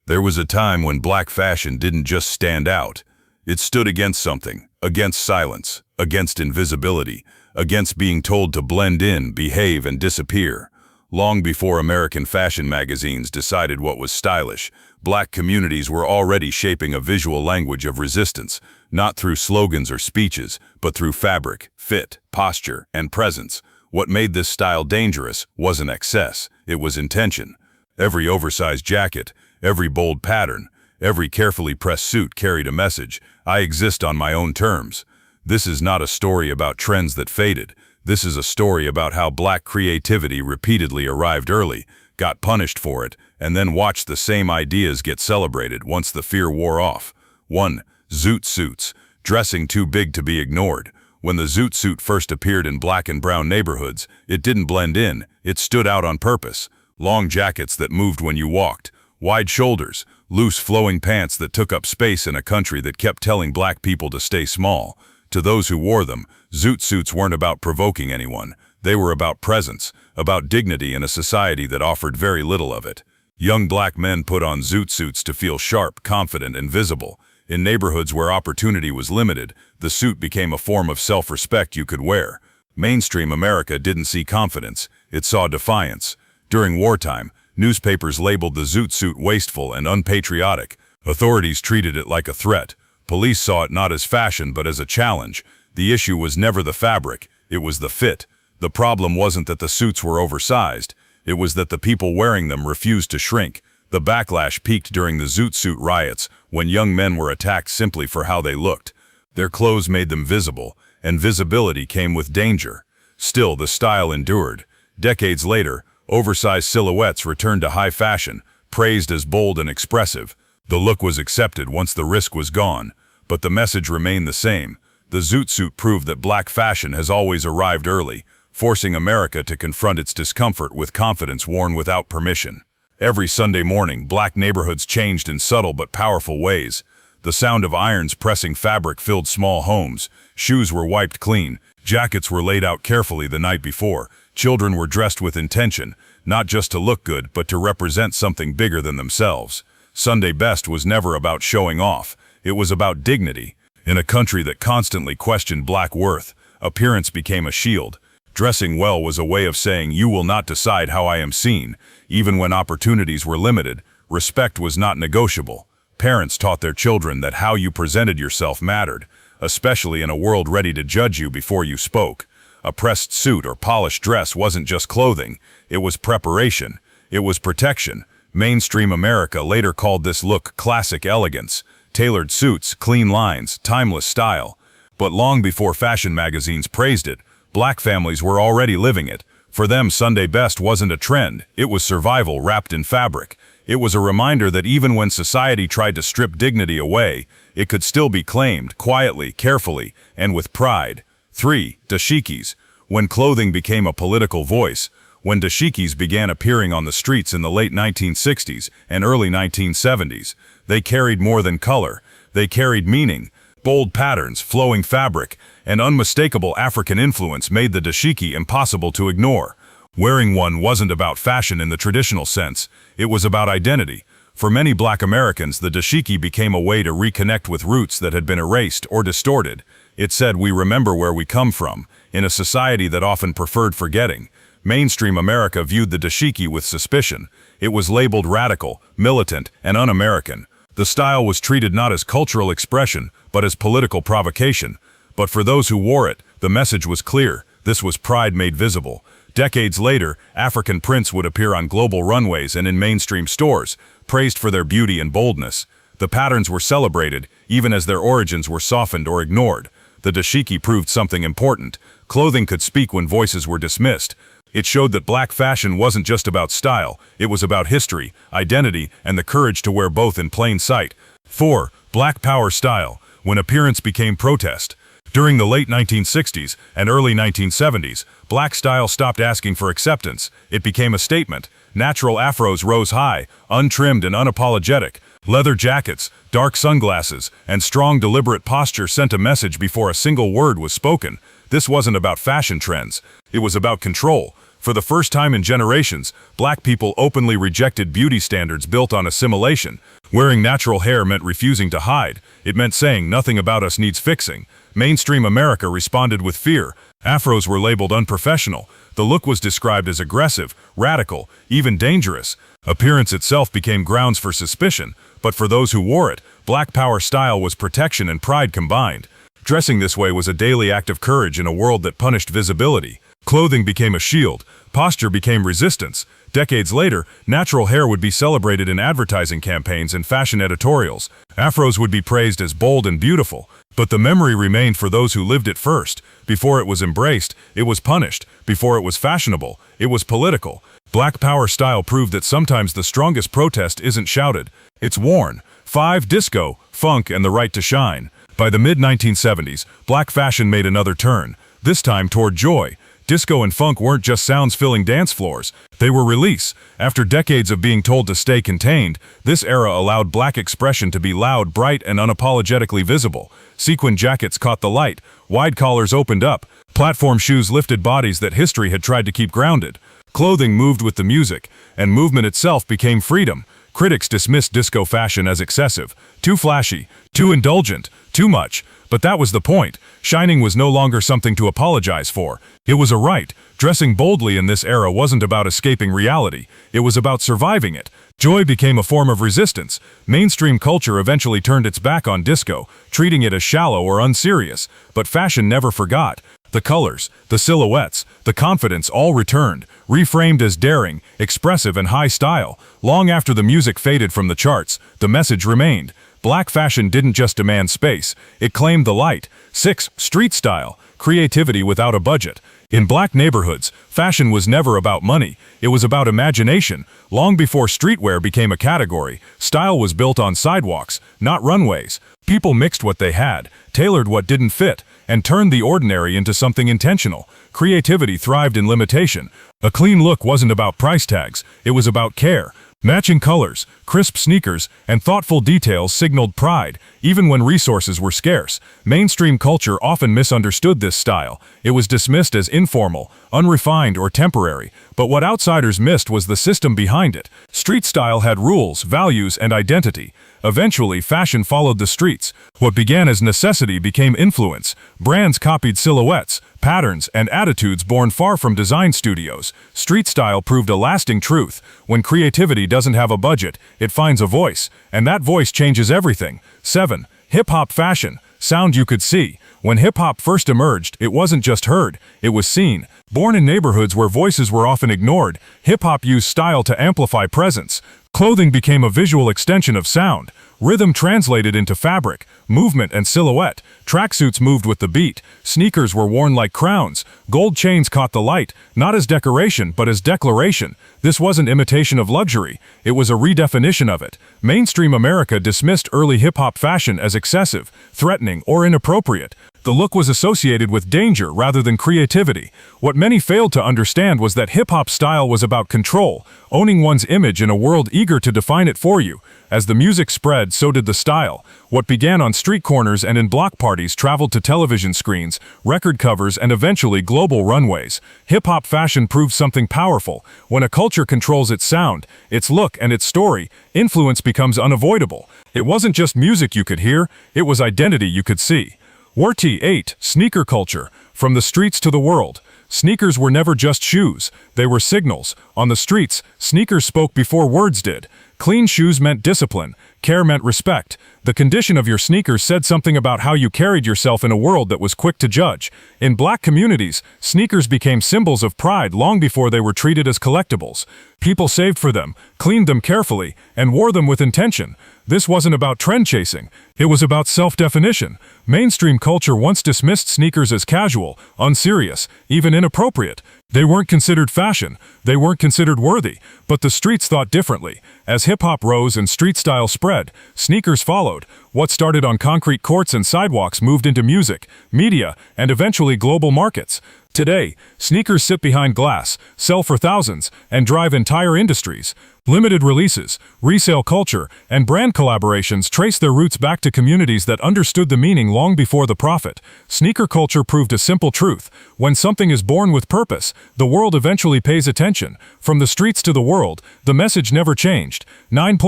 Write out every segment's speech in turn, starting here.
There was a time when black fashion didn't just stand out. It stood against something, against silence, against invisibility, against being told to blend in, behave, and disappear. Long before American fashion magazines decided what was stylish, black communities were already shaping a visual language of resistance, not through slogans or speeches, but through fabric, fit, posture, and presence. What made this style dangerous wasn't excess, it was intention. Every oversized jacket, every bold pattern, every carefully pressed suit carried a message: I exist on my own terms. This is not a story about trends that faded. This is a story about how black creativity repeatedly arrived early, got punished for it, and then watched the same ideas get celebrated once the fear wore off. 1. Zoot suits, dressing too big to be ignored. When the zoot suit first appeared in black and brown neighborhoods, it didn't blend in, it stood out on purpose. Long jackets that moved when you walked, wide shoulders, loose flowing pants that took up space in a country that kept telling black people to stay small. To those who wore them, zoot suits weren't about provoking anyone. They were about presence, about dignity in a society that offered very little of it. Young black men put on zoot suits to feel sharp, confident, and visible. In neighborhoods where opportunity was limited, the suit became a form of self-respect you could wear. Mainstream America didn't see confidence, it saw defiance. During wartime, newspapers labeled the zoot suit wasteful and unpatriotic. Authorities treated it like a threat. Police saw it not as fashion but as a challenge. The issue was never the fabric, it was the fit. The problem wasn't that the suits were oversized, it was that the people wearing them refused to shrink. The backlash peaked during the zoot suit riots, when young men were attacked simply for how they looked. Their clothes made them visible, and visibility came with danger. Still, the style endured. Decades later, oversized silhouettes returned to high fashion, praised as bold and expressive. The look was accepted once the risk was gone, but the message remained the same. The zoot suit proved that black fashion has always arrived early, forcing America to confront its discomfort with confidence worn without permission. Every Sunday morning, black neighborhoods changed in subtle but powerful ways. The sound of irons pressing fabric filled small homes. Shoes were wiped clean. Jackets were laid out carefully the night before. Children were dressed with intention, not just to look good, but to represent something bigger than themselves. Sunday best was never about showing off. It was about dignity. In a country that constantly questioned black worth, appearance became a shield. Dressing well was a way of saying, you will not decide how I am seen. Even when opportunities were limited, respect was not negotiable. Parents taught their children that how you presented yourself mattered, especially in a world ready to judge you before you spoke. A pressed suit or polished dress wasn't just clothing, it was preparation, it was protection. Mainstream America later called this look classic elegance, tailored suits, clean lines, timeless style. But long before fashion magazines praised it, black families were already living it. For them, Sunday best wasn't a trend, it was survival wrapped in fabric. It was a reminder that even when society tried to strip dignity away, it could still be claimed, quietly, carefully, and with pride. 3. Dashikis. When clothing became a political voice, when dashikis began appearing on the streets in the late 1960s and early 1970s, they carried more than color, they carried meaning. Bold patterns, flowing fabric, and unmistakable African influence made the dashiki impossible to ignore. Wearing one wasn't about fashion in the traditional sense, it was about identity. For many black Americans, the dashiki became a way to reconnect with roots that had been erased or distorted. It said we remember where we come from, in a society that often preferred forgetting. Mainstream America viewed the dashiki with suspicion. It was labeled radical, militant, and un-American. The style was treated not as cultural expression, but as political provocation. But for those who wore it, the message was clear. This was pride made visible. Decades later, African prints would appear on global runways and in mainstream stores, praised for their beauty and boldness. The patterns were celebrated, even as their origins were softened or ignored. The dashiki proved something important. Clothing could speak when voices were dismissed. It showed that black fashion wasn't just about style, it was about history, identity, and the courage to wear both in plain sight. 4. Black power style. When appearance became protest. During the late 1960s and early 1970s, black style stopped asking for acceptance. It became a statement. Natural afros rose high, untrimmed and unapologetic. Leather jackets, dark sunglasses, and strong deliberate posture sent a message before a single word was spoken. This wasn't about fashion trends. It was about control. For the first time in generations, black people openly rejected beauty standards built on assimilation. Wearing natural hair meant refusing to hide. It meant saying nothing about us needs fixing. Mainstream America responded with fear. Afros were labeled unprofessional. The look was described as aggressive, radical, even dangerous. Appearance itself became grounds for suspicion, but for those who wore it, Black Power style was protection and pride combined. Dressing this way was a daily act of courage in a world that punished visibility. Clothing became a shield. Posture became resistance. Decades later, natural hair would be celebrated in advertising campaigns and fashion editorials. Afros would be praised as bold and beautiful. But the memory remained for those who lived it first. Before it was embraced, it was punished. Before it was fashionable, it was political. Black Power style proved that sometimes the strongest protest isn't shouted, it's worn. 5. Disco, funk, and the right to shine. By the mid-1970s, black fashion made another turn, this time toward joy. Disco and funk weren't just sounds filling dance floors, they were release. After decades of being told to stay contained, this era allowed black expression to be loud, bright, and unapologetically visible. Sequin jackets caught the light, wide collars opened up, platform shoes lifted bodies that history had tried to keep grounded. Clothing moved with the music, and movement itself became freedom. Critics dismissed disco fashion as excessive, too flashy, too indulgent, too much. But that was the point. Shining was no longer something to apologize for. It was a right. Dressing boldly in this era wasn't about escaping reality. It was about surviving it. Joy became a form of resistance. Mainstream culture eventually turned its back on disco, treating it as shallow or unserious. But fashion never forgot. The colors, the silhouettes, the confidence all returned, reframed as daring, expressive, and high style. Long after the music faded from the charts, the message remained. Black fashion didn't just demand space, it claimed the light. 6. Street style, creativity without a budget. In black neighborhoods, fashion was never about money, it was about imagination. Long before streetwear became a category, style was built on sidewalks, not runways. People mixed what they had, tailored what didn't fit, and turned the ordinary into something intentional. Creativity thrived in limitation. A clean look wasn't about price tags, it was about care. Matching colors, crisp sneakers, and thoughtful details signaled pride, even when resources were scarce. Mainstream culture often misunderstood this style. It was dismissed as informal, unrefined, or temporary. But what outsiders missed was the system behind it. Street style had rules, values, and identity. Eventually, fashion followed the streets. What began as necessity became influence. Brands copied silhouettes, patterns, and attitudes born far from design studios. Street style proved a lasting truth. When creativity doesn't have a budget, it finds a voice, and that voice changes everything. 7. Hip-hop fashion, sound you could see. When hip-hop first emerged, it wasn't just heard, it was seen. Born in neighborhoods where voices were often ignored, hip-hop used style to amplify presence. Clothing became a visual extension of sound. Rhythm translated into fabric, movement, and silhouette. Tracksuits moved with the beat. Sneakers were worn like crowns. Gold chains caught the light, not as decoration, but as declaration. This wasn't imitation of luxury. It was a redefinition of it. Mainstream America dismissed early hip-hop fashion as excessive, threatening, or inappropriate. The look was associated with danger rather than creativity. What many failed to understand was that hip-hop style was about control, owning one's image in a world eager to define it for you. As the music spread, so did the style. What began on street corners and in block parties traveled to television screens, record covers, and eventually global runways. Hip-hop fashion proved something powerful. When a culture controls its sound, its look, and its story, influence becomes unavoidable. It wasn't just music you could hear, it was identity you could see. 8. Sneaker culture, from the streets to the world. Sneakers were never just shoes, they were signals. On the streets, sneakers spoke before words did. Clean shoes meant discipline, care meant respect. The condition of your sneakers said something about how you carried yourself in a world that was quick to judge. In black communities, sneakers became symbols of pride long before they were treated as collectibles. People saved for them, cleaned them carefully, and wore them with intention. This wasn't about trend chasing, it was about self-definition. Mainstream culture once dismissed sneakers as casual, unserious, even inappropriate. They weren't considered fashion, they weren't considered worthy, but the streets thought differently. As hip-hop rose and street style spread, sneakers followed. What started on concrete courts and sidewalks moved into music, media, and eventually global markets. Today, sneakers sit behind glass, sell for thousands, and drive entire industries. Limited releases, resale culture, and brand collaborations trace their roots back to communities that understood the meaning long before the profit. Sneaker culture proved a simple truth. When something is born with purpose, the world eventually pays attention. From the streets to the world, the message never changed. 9.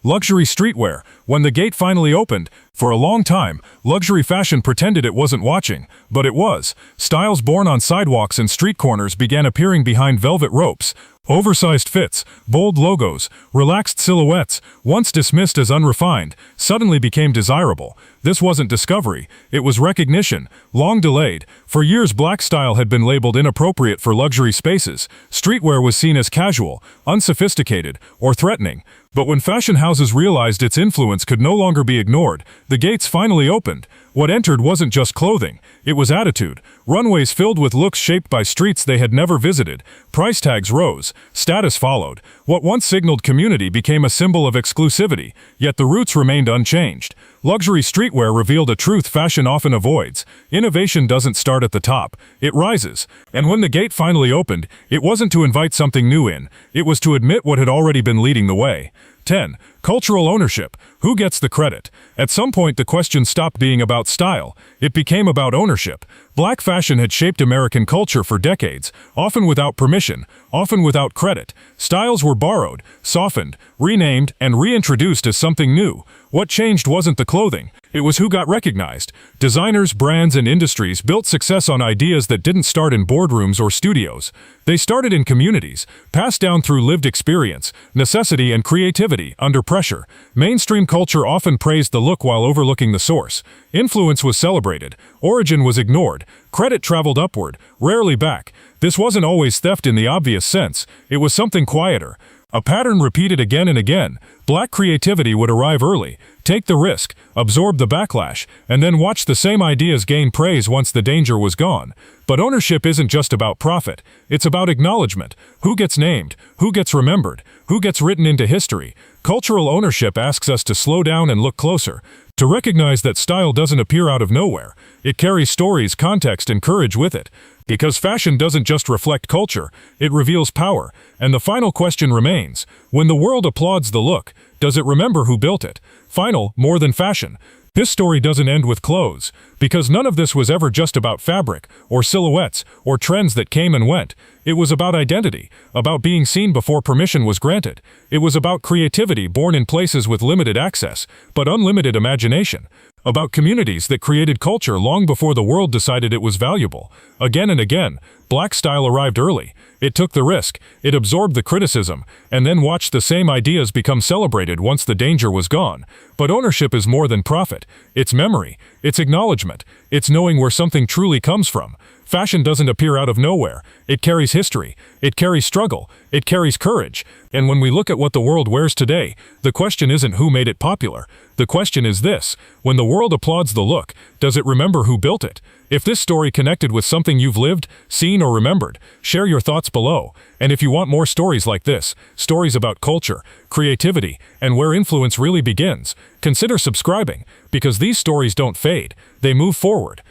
Luxury streetwear. When the gate finally opened, for a long time, luxury fashion pretended it wasn't watching, but it was. Styles born on sidewalks and street corners began appearing behind velvet ropes. Oversized fits, bold logos, relaxed silhouettes, once dismissed as unrefined, suddenly became desirable. This wasn't discovery, it was recognition, long delayed. For years, black style had been labeled inappropriate for luxury spaces. Streetwear was seen as casual, unsophisticated, or threatening. But when fashion houses realized its influence could no longer be ignored, the gates finally opened. What entered wasn't just clothing, it was attitude. Runways filled with looks shaped by streets they had never visited. Price tags rose, status followed. What once signaled community became a symbol of exclusivity, yet the roots remained unchanged. Luxury streetwear revealed a truth fashion often avoids. Innovation doesn't start at the top, it rises. And when the gate finally opened, it wasn't to invite something new in, it was to admit what had already been leading the way. 10. Cultural ownership. Who gets the credit? At some point, the question stopped being about style. It became about ownership. Black fashion had shaped American culture for decades, often without permission, often without credit. Styles were borrowed, softened, renamed, and reintroduced as something new. What changed wasn't the clothing, it was who got recognized. Designers, brands, and industries built success on ideas that didn't start in boardrooms or studios. They started in communities, passed down through lived experience, necessity, and creativity under pressure. Mainstream culture often praised the look while overlooking the source. Influence was celebrated, origin was ignored, credit traveled upward, rarely back. This wasn't always theft in the obvious sense, it was something quieter. A pattern repeated again and again. Black creativity would arrive early, take the risk, absorb the backlash, and then watch the same ideas gain praise once the danger was gone. But ownership isn't just about profit, it's about acknowledgement. Who gets named? Who gets remembered? Who gets written into history? Cultural ownership asks us to slow down and look closer, to recognize that style doesn't appear out of nowhere. It carries stories, context, and courage with it. Because fashion doesn't just reflect culture, it reveals power. And the final question remains, when the world applauds the look, does it remember who built it? Final, more than fashion. This story doesn't end with clothes, because none of this was ever just about fabric, or silhouettes, or trends that came and went. It was about identity, about being seen before permission was granted. It was about creativity born in places with limited access, but unlimited imagination. About communities that created culture long before the world decided it was valuable. Again and again, black style arrived early. It took the risk, it absorbed the criticism, and then watched the same ideas become celebrated once the danger was gone. But ownership is more than profit. It's memory, it's acknowledgement, it's knowing where something truly comes from. Fashion doesn't appear out of nowhere. It carries history, it carries struggle, it carries courage. And when we look at what the world wears today, the question isn't who made it popular. The question is this: when the world applauds the look, does it remember who built it? If this story connected with something you've lived, seen, or remembered, share your thoughts below. And if you want more stories like this, stories about culture, creativity, and where influence really begins, consider subscribing, because these stories don't fade, they move forward.